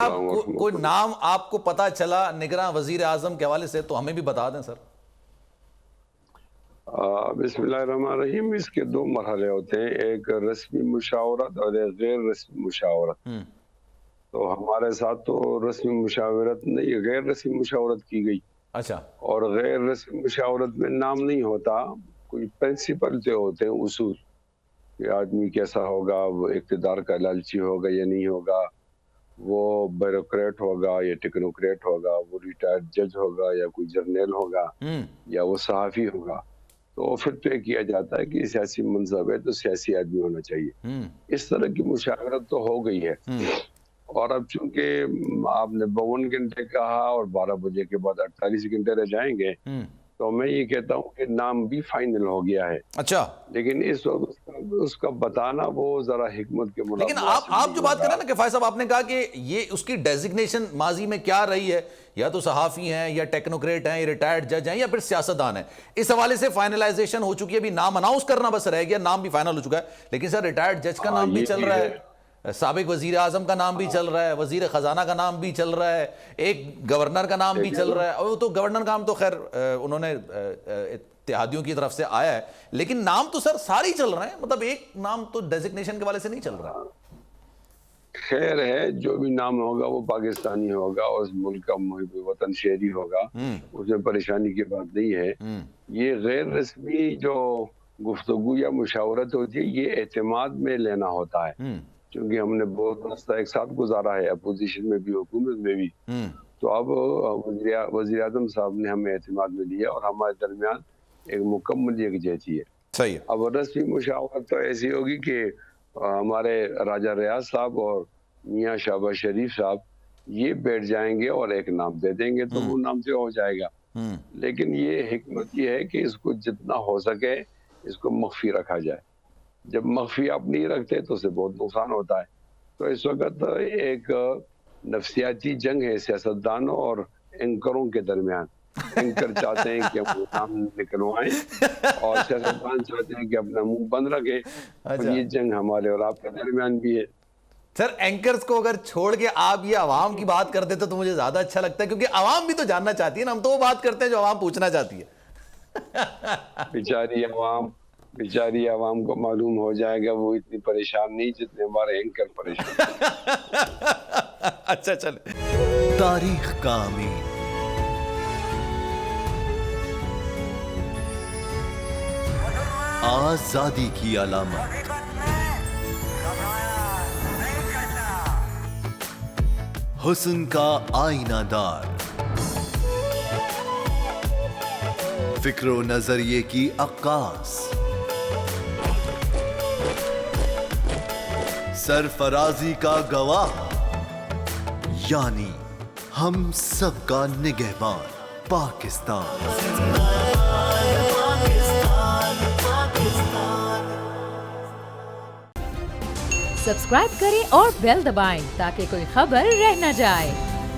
کوئی نام آپ کو پتا چلا نگراں وزیر اعظم کے حوالے سے تو ہمیں بھی بتا دیں سر۔ بسم اللہ الرحمن الرحیم۔ اس کے دو مرحلے ہوتے ہیں، ایک رسمی مشاورت اور ایک غیر رسمی مشاورت۔ تو ہمارے ساتھ تو رسمی مشاورت نہیں، غیر رسمی مشاورت کی گئی۔ اچھا۔ اور غیر رسمی مشاورت میں نام نہیں ہوتا، کوئی پرنسپل جو ہوتے ہیں، اصول کہ آدمی کیسا ہوگا، وہ اقتدار کا لالچی ہوگا یا نہیں ہوگا، وہ بیوروکریٹ ہوگا یا ٹیکنوکریٹ ہوگا، وہ ریٹائرڈ جج ہوگا یا کوئی جرنیل ہوگا یا وہ صحافی ہوگا۔ تو پھر طے کیا جاتا ہے کہ سیاسی منصب ہے تو سیاسی آدمی ہونا چاہیے۔ اس طرح کی مشاورت تو ہو گئی ہے، اور اب چونکہ آپ نے 52 گھنٹے کہا اور 12 بجے کے بعد 48 گھنٹے رہ جائیں گے، تو میں یہ کہتا ہوں کہ نام بھی فائنل ہو گیا ہے۔ اچھا، لیکن اس وقت اس کا بتانا وہ ذرا حکمت کے مناسب۔ لیکن آپ جو بات کر رہے ہیں نا کہ فائز صاحب، آپ نے کہا کہ یہ اس کی ڈیزگنیشن ماضی میں کیا رہی ہے، یا تو صحافی ہیں یا ٹیکنوکریٹ ہیں یا ریٹائرڈ جج ہیں یا پھر سیاستدان ہیں، اس حوالے سے فائنلائزیشن ہو چکی ہے، ابھی نام اناؤنس کرنا بس رہ گیا، نام بھی فائنل ہو چکا ہے۔ لیکن سر ریٹائرڈ جج کا نام بھی چل رہا ہے، سابق وزیر اعظم کا نام بھی چل رہا ہے، وزیر خزانہ کا نام بھی چل رہا ہے، ایک گورنر کا نام بھی چل رہا ہے۔ اور تو گورنر کا نام تو خیر انہوں نے اتحادیوں کی طرف سے آیا ہے، لیکن نام تو سر سارے ہی چل رہے ہیں، مطلب ایک نام تو ڈیزگنیشن کے حوالے سے نہیں چل رہا۔ خیر ہے، جو بھی نام ہوگا وہ پاکستانی ہوگا اور اس ملک کا محب وطن شہری ہوگا، اس میں پریشانی کی بات نہیں ہے۔ یہ غیر رسمی جو گفتگو یا مشاورت ہوتی ہے، یہ اعتماد میں لینا ہوتا ہے، کیونکہ ہم نے بہت عرصہ ایک ساتھ گزارا ہے، اپوزیشن میں بھی حکومت میں بھی۔ تو اب وزیر اعظم صاحب نے ہمیں اعتماد میں لیا اور ہمارے درمیان ایک مکمل یکجہتی ہے۔ صحیح ہے۔ اب رسمی مشاورت تو ایسی ہوگی کہ ہمارے راجہ ریاض صاحب اور میاں شہباز شریف صاحب یہ بیٹھ جائیں گے اور ایک نام دے دیں گے تو وہ نام سے ہو جائے گا۔ لیکن یہ حکمت یہ ہے کہ اس کو جتنا ہو سکے اس کو مخفی رکھا جائے۔ جب مخفی آپ نہیں رکھتے تو اسے بہت نقصان ہوتا ہے۔ تو اس وقت ایک نفسیاتی جنگ ہے سیاستدانوں اور اینکروں کے درمیان۔ اینکر چاہتے ہیں کہ ہم نام نکلوائیں اور سیاستدان چاہتے ہیں کہ اپنا منہ بند رکھیں۔ اور یہ جنگ ہمارے اور آپ کے درمیان بھی ہے۔ سر اینکرز کو اگر چھوڑ کے آپ یہ عوام کی بات کر دیتے تو مجھے زیادہ اچھا لگتا ہے، کیونکہ عوام بھی تو جاننا چاہتی ہے نا، ہم تو وہ بات کرتے ہیں جو عوام پوچھنا چاہتی ہے۔ بیچاری عوام کو معلوم ہو جائے گا، وہ اتنی پریشان نہیں جتنے ہمارے اینکر پریشان۔ اچھا چلے۔ تاریخ کا امین، آزادی کی علامت، حسن کا آئینہ دار، فکر و نظریے کی عکاس، سرفرازی کا گواہ، یعنی ہم سب کا نگہبان پاکستان۔ سبسکرائب کریں اور بیل دبائیں تاکہ کوئی خبر رہ نہ جائے۔